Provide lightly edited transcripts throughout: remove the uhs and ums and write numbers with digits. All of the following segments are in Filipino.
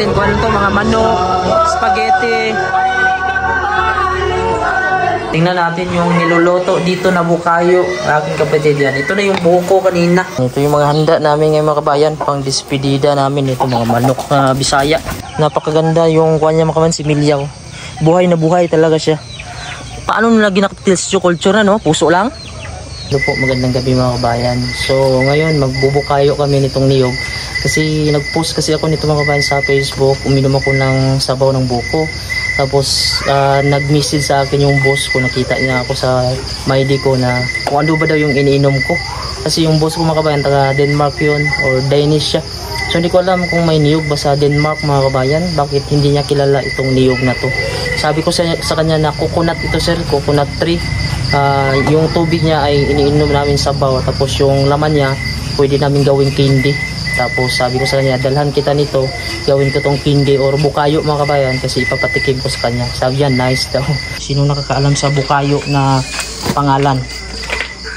natin kung ano to, mga manok, spaghetti. Tingnan natin yung niluluto dito na bukayo, aking kapatid yan. Ito na yung buko kanina. Ito yung mga handa namin ngayon mga kabayan, pang despedida namin. Ito mga manok na Bisaya. Napakaganda yung kuha niya mga kabayan, si Milyaw. Buhay na buhay talaga siya. Paano nila ginaktilsyo culture na, no? Puso lang. Ito po, magandang gabi mga kabayan. So ngayon magbubukayo kami nitong niyog. Kasi nag-post kasi ako nito mga kabayan sa Facebook. Uminom ako ng sabaw ng buko. Tapos nag-message sa akin yung boss ko, nakita niya ako sa MyD ko na kung ano ba daw yung iniinom ko. Kasi yung boss ko mga kabayan, taga Denmark yun or Danish siya. So hindi ko alam kung may niyog ba sa Denmark mga kabayan, bakit hindi niya kilala itong niyog na to. Sabi ko sa kanya na coconut ito sir, coconut tree. Yung tubig niya ay iniinom namin sabaw, tapos yung laman niya pwede namin gawing candy. Tapos sabi ko sa kanya, dalhan kita nito, gawin ko tong candy or bukayo mga kabayan kasi ipapatikim ko sa kanya. Sabi niya, nice daw. Sino nakakaalam sa bukayo na pangalan?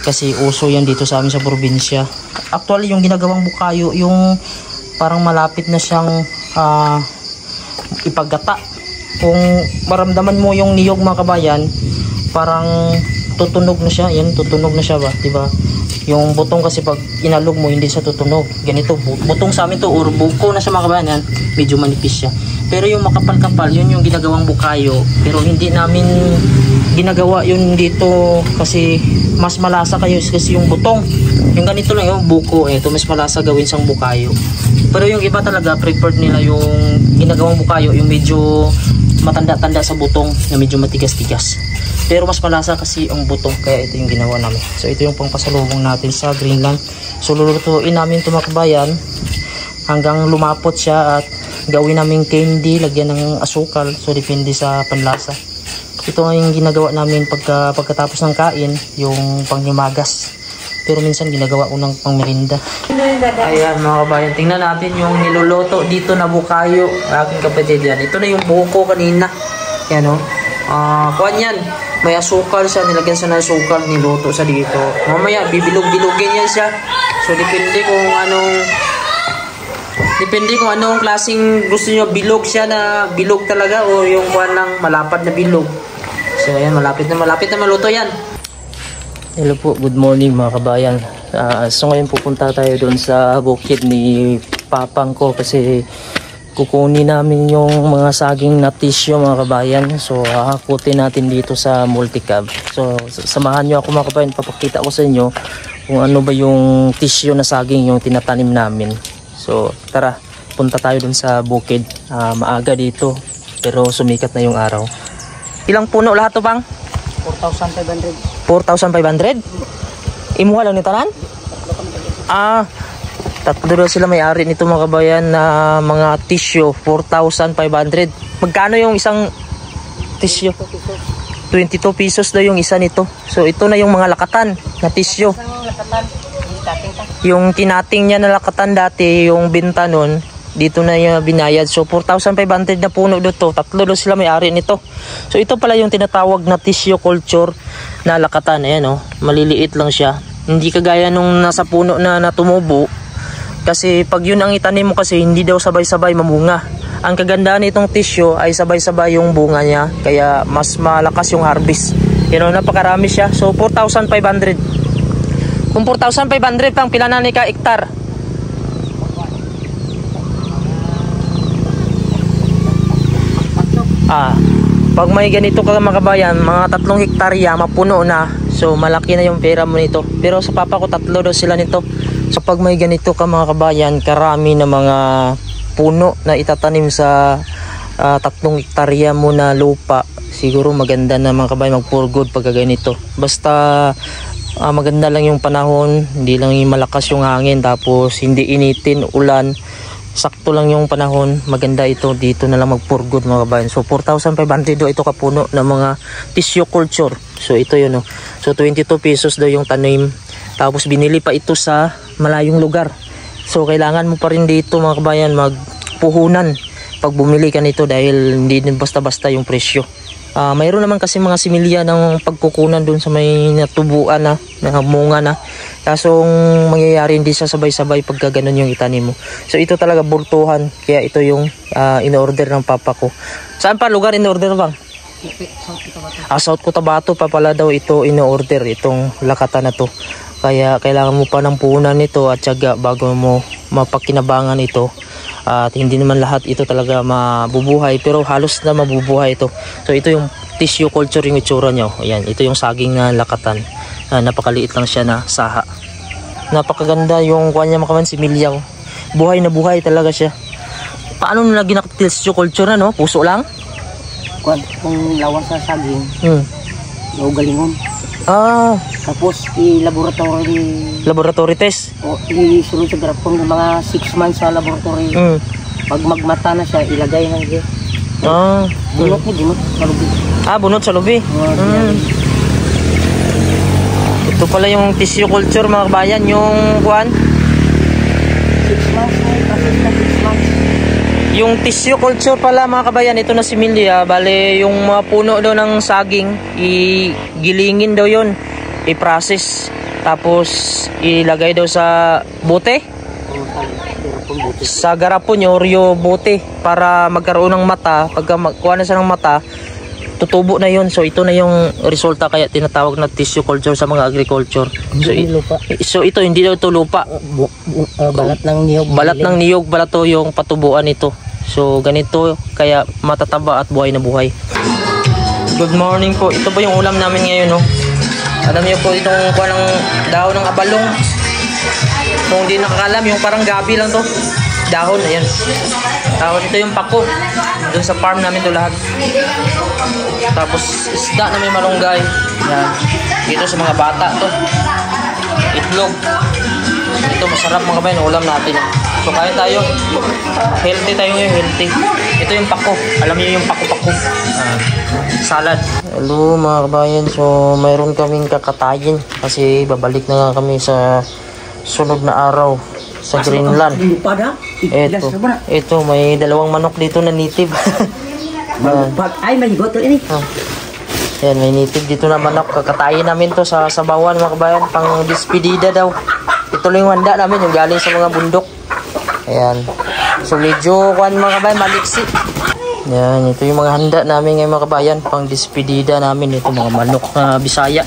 Kasi uso yan dito sa amin sa probinsya. Actually yung ginagawang bukayo, yung parang malapit na siyang ipagata. Kung maramdaman mo yung niyog mga kabayan, parang tutunog na siya. Yan, tutunog na siya ba? Diba? Yung butong kasi pag inalog mo hindi siya tutunog. Ganito, butong sa amin to or buko na sa mga kabayan yan, medyo manipis siya. Pero yung makapal-kapal, yun yung ginagawang bukayo. Pero hindi namin ginagawa yun dito kasi mas malasa kayo kasi yung butong. Yung ganito lang yung buko, ito mas malasa gawin sang bukayo. Pero yung iba talaga preferred nila yung ginagawang bukayo, yung medyo matanda-tanda sa butong na medyo matigas-tigas. Pero mas malasa kasi ang butong, kaya ito yung ginawa namin. So ito yung pangpasalubong natin sa Greenland. So lulutuin namin ito mga kabayan hanggang lumapot siya at gawin namin candy, lagyan ng asukal. So depende sa panlasa. Ito nga yung ginagawa namin pagkatapos ng kain, yung panghimagas. Pero minsan ginagawa ko ng pangmerinda. Ayan mga kabayan, tingnan natin yung niluluto dito na bukayo, aking kapatid yan. Ito na yung buko kanina. Yan o. Kuhan yan. May asukal siya, nilagyan siya ng asukal, niluto sa dito. Mamaya, bibilog-bilogin yan siya. So, depende kung anong klaseng gusto nyo. Bilog siya na bilog talaga o yung kuhan lang malapad na bilog. So, ayan, malapit na maluto yan. Hello po, good morning mga kabayan. So, ngayon pupunta tayo doon sa bukid ni Papang ko kasi kukunin namin yung mga saging na tissue mga kabayan. So hakutin natin dito sa multicab. So samahan nyo ako mga kabayan, papakita ko sa inyo kung ano ba yung tissue na saging yung tinatanim namin. So tara, punta tayo dun sa bukid. Maaga dito pero sumikat na yung araw. Ilang puno lahat to bang? 4,500. 4,500? Imuha lang ni tanan? Tatlo daw sila may-ari nito mga kabayan na mga tissue, 4,500. Magkano yung isang tissue? 22 pesos daw yung isa nito. So ito na yung mga lakatan na tissue. Yung tinating niya na lakatan dati, yung binta nun, dito na yung binayad. So 4,500 na puno dito. Tatlo daw sila may-ari nito. So ito pala yung tinatawag na tissue culture na lakatan. Ayan o, maliliit lang siya. Hindi kagaya nung nasa puno na natumubo. Kasi pag yun ang itanim mo kasi hindi daw sabay-sabay mamunga. Ang kagandahan nitong tissue ay sabay-sabay yung bunga niya. Kaya mas malakas yung harvest. You know, napakarami siya. So 4,500. Kung 4,500 pang pila na ni ka hektar. Pag may ganito ka mga kabayan, mga 3 hektarya mapuno na. So malaki na yung pera mo nito. Pero sa papa ko 3 daw sila nito. So pag may ganito ka mga kabayan, karami na mga puno na itatanim sa 3 hektarya mo na lupa, siguro maganda na mga kabayan mag for good pag ganito. Basta maganda lang yung panahon, hindi lang yung malakas yung hangin, tapos hindi initin, ulan, sakto lang yung panahon, maganda ito. Dito na lang mag for good mga kabayan. So 4,500 do ito kapuno ng mga tissue culture. So ito yun So 22 pesos daw yung tanim. Tapos binili pa ito sa malayong lugar. So kailangan mo pa rin dito mga kabayan magpuhunan pag bumili ka nito dahil hindi din basta-basta yung presyo. Mayroon naman kasi mga similya ng pagkukunan dun sa may natubuan na munga na. Kaso mangyayari hindi sa sabay-sabay pagka ganun yung itanim mo. So ito talaga bultuhan. Kaya ito yung in-order ng papa ko. Saan pa lugar in-order bang? South Cotabato pa pala daw ito in-order. Itong lakatan na to. Kaya kailangan mo pa ng puhunan nito at tiyaga bago mo mapakinabangan ito. At hindi naman lahat ito talaga mabubuhay, pero halos na mabubuhay ito. So ito yung tissue culture yung itsura nyo. Ayan, ito yung saging na lakatan. Napakaliit lang siya na saha. Napakaganda yung kuha niya makaman, si Milyaw. Buhay na buhay talaga siya. Paano nila ginaka-tissue culture na, no? Puso lang? Kung lawan sa saging, galingon. Tapos laboratory test. O isulod sa grapon ng mga 6 months sa laboratory. Pag magmata na siya, ilagay na siya. Bunot niya, sa lubi. Bunot sa lubi. Ito pala yung tissue culture mga kabayan, yung kuan. 6 months na, kasi 6 months. Yung tissue culture pala mga kabayan, ito na si Milya. Bale, yung mga puno daw ng saging, igilingin daw yun. I-process. Tapos, ilagay daw sa bote. Sa garapon nyo, Oreo bote. Para magkaroon ng mata. Pagka magkuha na siya ng mata, tutubo na yun. So, ito na yung resulta. Kaya tinatawag na tissue culture sa mga agriculture. So, ito, hindi daw ito lupa. Balat ng niyog. Balat ng niyog, balat to yung patubuan nito. So ganito, kaya matataba at buhay na buhay. Good morning po. Ito po yung ulam namin ngayon, no? Alam niyo po itong kuha ng dahon ng abalong. Kung hindi nakakalam, yung parang gabi lang to. Dahon, ayan. Tapos ito yung pako. Doon sa farm namin to lahat. Tapos isda na may malunggay. Yan. Dito sa mga bata to. Itlog. Ito masarap mga kabayan, ulam natin. So kaya tayo, healthy tayo ngayon, healthy. Ito yung pako, alam niyo yung pako-pako. Salad. Hello mga kabayan, so mayroon kaming kakatayin kasi babalik na nga kami sa sunod na araw sa Greenland. Ito may dalawang manok dito na native. Ay, may botol ini. Yan, may native dito na manok. Kakatayin namin to sa sabawan mga kabayan, pang despedida daw. Ito lang yung handa namin, yung galing sa mga bundok. Ayan. So medyo kuhan mga kabayan, maliksi. Yan, ito yung mga handa namin ngayon mga kabayan, pang despedida namin. Ito mga manok na Bisaya.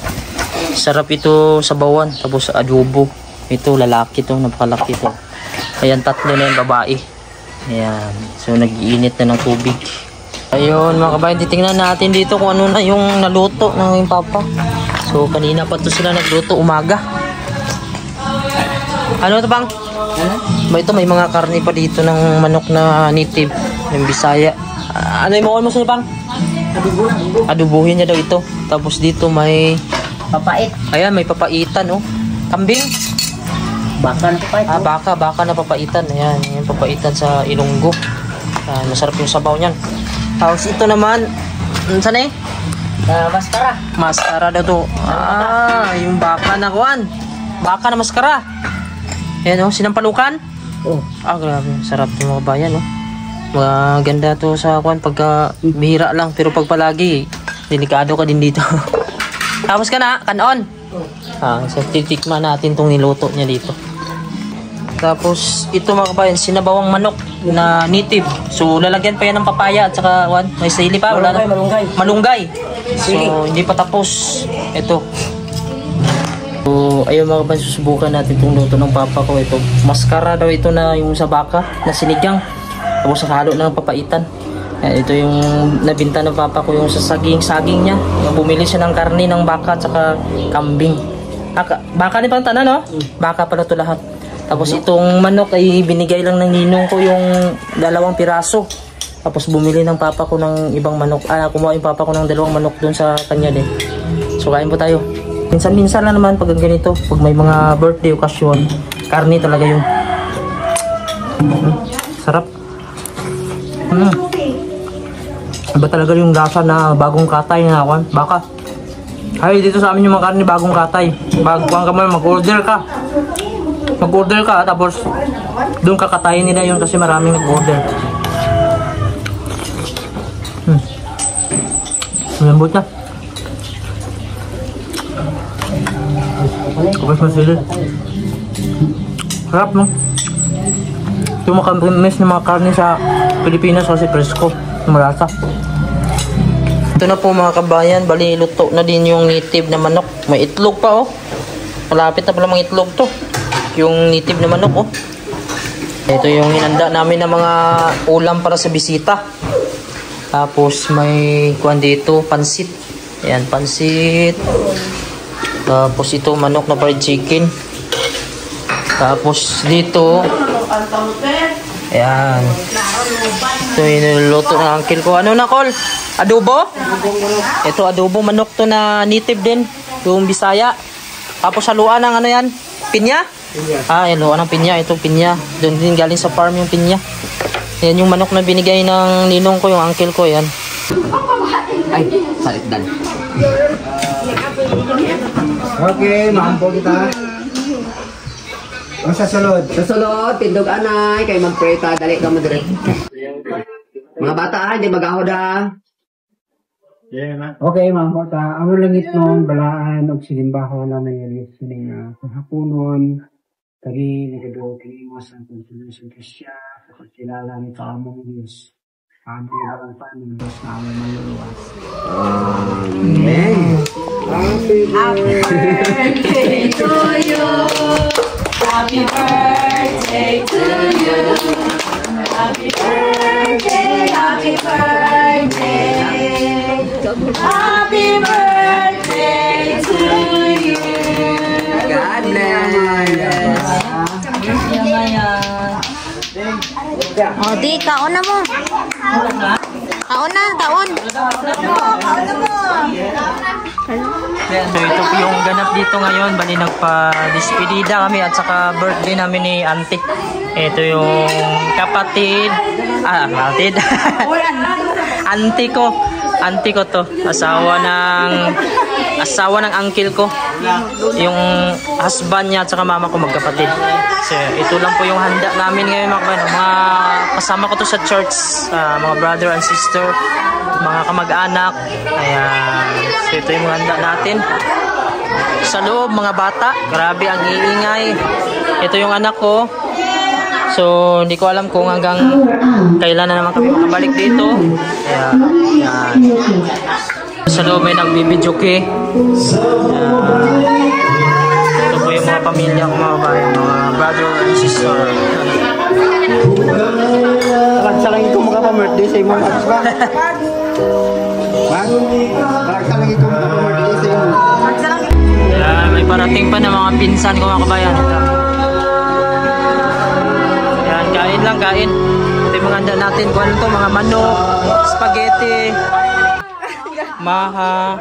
Sarap ito sa bawan, tapos sa adobo. Ito lalaki to, napakalaki to. Ayan, tatlo na yung babae. Ayan. So nag-iinit na ng tubig. Ayun mga kabayan, titingnan natin dito kung ano na yung naluto ng yung papa. So kanina pa to sila nagluto umaga. Ano ito bang? Ito may mga karne pa dito ng manok na native ng Bisaya. Ano yung mukha mo sa bang? Adubuhin niya daw ito. Tapos dito may papait. Ayan, may papaitan, oh. Kambing. Baka na papait. Baka na papaitan. Ayan, yung papaitan sa Ilonggo. Masarap yung sabaw niyan. Tapos ito naman, saan eh? Maskara. Maskara daw to. Yung baka na kuwan. Baka na maskara. Ayan, oh, sinampalukan. Grabe, sarap yung mga bayan, oh. Maganda to sa kuwan pagka bihira lang, pero pag palagi delikado ka din dito. Tapos ka na, kanon. So titikman natin tong niluto niya dito. Tapos ito mga kabayan, sinabawang manok na native. So lalagyan pa yan ng papaya at saka may sili pa, wala na. Malunggay. So hindi pa tapos. Ito. So ayun mga kabayan, susubukan natin itong luto ng papa ko. Ito, maskara daw ito na yung sa baka na sinigang. Tapos halo ng papaitan. Ito yung nabinta ng papa ko, yung sa saging niya. Bumili siya ng karne ng baka at saka kambing. Baka ni pang tanan, no? Baka pala ito lahat. Tapos itong manok ay binigay lang ng ninong ko yung 2 piraso. Tapos bumili ng papa ko ng ibang manok. Kumuha yung papa ko ng 2 manok dun sa kanya din. So kain po tayo. Minsan-minsan lang naman pag ganito. Pag may mga birthday occasion, karne talaga yun. Sarap. Iba talaga yung lasa na bagong katay na baka. Ay, dito sa amin yung mga karne bagong katay. Baguhan ka mo, mag-order ka. Mag-order ka, tapos doon kakatayin nila yun kasi maraming nag-order. Malambot na. Kapag masilit. Harap, no? Ito makamiss ng mga karne sa Pilipinas kasi presko. Malasa. Ito na po mga kabayan. Bali, luto na din yung native na manok. May itlog pa, oh. Malapit na pala mga itlog to. Yung native na manok, oh. Ito yung hinanda namin ng mga ulam para sa bisita. Tapos may kuwan dito, pansit. Ayan, pansit. Tapos ito, manok na fried chicken. Tapos dito, ayan. Ito yung niluluto ng uncle ko. Ano na, Col? Adobo? Ito, adobo manok to na native din. Yung Bisaya. Tapos haluan ng ano yan? Pinya? Ah, yan, haluan ng pinya. Ito, pinya. Doon din galing sa farm yung pinya. Yan yung manok na binigay ng ninong ko, yung uncle ko. Yan. Ay, salit dan. Okay, maampo kita. O sa sulod? Sa sulod, tindog anay, kay magpreta, dali ka mo dire. Mga bata, di magahoda. Okay, maampo ta. Ang langit nun, balaan, og silimbaho na may sining hapunon. Tagi, nagadoon mo sa konsolasyon kasya, sa kilala ni Kamong Diyos. Aming ilang Diyos na aming maluluwas. Amen. Happy birthday to you. Happy birthday to you. Happy birthday, happy birthday. Happy birthday to you. God bless. O, di, kaon na mo. Kaon na, kaon. So ito po yung ganap dito ngayon. Bali nagpa-despedida kami at saka birthday namin ni Auntie. Ito yung kapatid. Kapatid. Auntie ko to. Asawa ng uncle ko. Yung husband niya at saka mama ko magkapatid. So ito lang po yung handa namin ngayon mga kasama ko to sa church, mga brother and sister, mga kamag-anak. Ayan. So ito yung mga handa natin. Sa loob, mga bata. Grabe ang iingay. Ito yung anak ko. So hindi ko alam kung hanggang kailan na naman kami makabalik dito. Ayan. Ayan. Sa loob may nagbibidyoke. Ito po yung mga pamilya ko, mga bayan, mga brother and sister. Salangin ko mga pa-birthday sa imong apps ba? Salangin ko mga pa-birthday sa imong. May parating pa na mga pinsan ko, mga kabayan. Yan, kain lang, kain. Ito yung mga handa natin. Kung ano ito, mga manok, spaghetti, maha,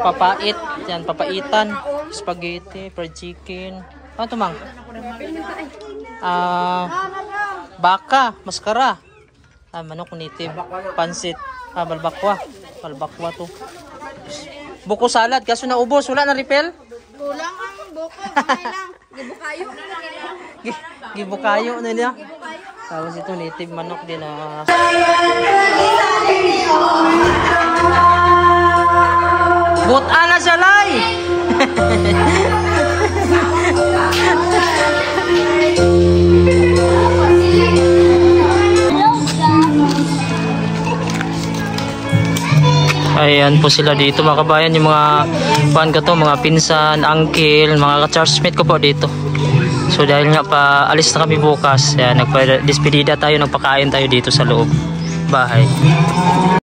papait. Yan, papaitan, spaghetti, fried chicken. Ano ito, mang? Baka, maskara. Manok native, pansit, balbakwa. Balbakwa to. Buko salad, kaso naubos, wala na refill? Kulang ang buko, kamay lang. Gibukayo. Gibukayo na niya. Tapos ito native manok din na. Buta na siya, Lai! Ayan po sila dito, mga kabayan, yung mga pan ko to, mga pinsan, uncle, mga ka-churchmate ko po dito. So dahil nga pa alis na kami bukas, nagpa-despedida tayo, nagpakain tayo dito sa loob bahay.